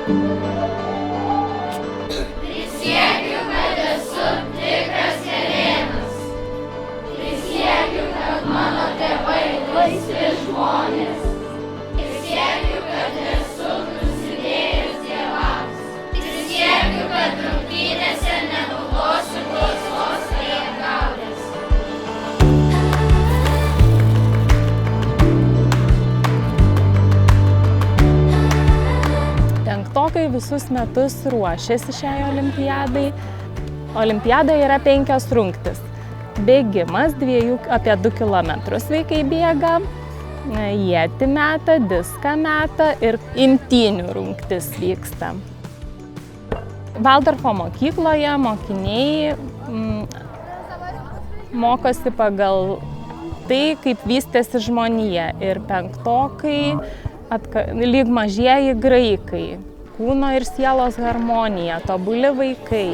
Prisiekiu, kad esu tikras Helėnas. Prisiekiu, kad mano tėvai laisvi žmonės. Prisiekiu, kad esu nusidėjęs dievams. Prisiekiu, kad rungtynėse nenaudosiu klausos bei apgaulės. Penktokai visus metus ruošiasi šiai olimpiadai. Olimpiadoje yra 5 rungtys. Bėgimas apie 2 kilometrus vaikai bėga, ietį meta, diską meta ir imtynių rungtis vyksta. Valdorfo mokykloje mokiniai mokosi pagal tai, kaip vystėsi žmonija, ir penktokai lyg mažieji graikai, kūno ir sielos harmonija, tobuli vaikai.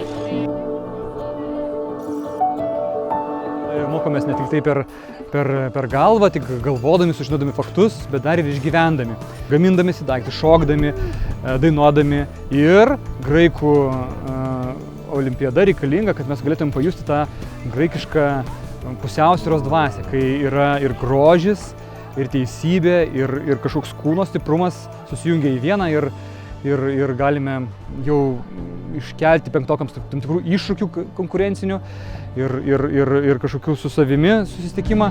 Mokomės ne tik tai per galvą, tik galvodami, sužinodami faktus, bet dar ir išgyvendami, gamindamisi daiktus, šokdami, dainuodami. Ir graikų olimpiada reikalinga, kad mes galėtume pajusti tą graikišką pusiausvyros dvasią, kai yra ir grožis, ir teisybė, ir kažkoks kūno stiprumas susijungia į vieną ir galime jau iškelti penktokams tam tikrų iššūkių konkurencinių ir kažkokių su savimi susitikimą.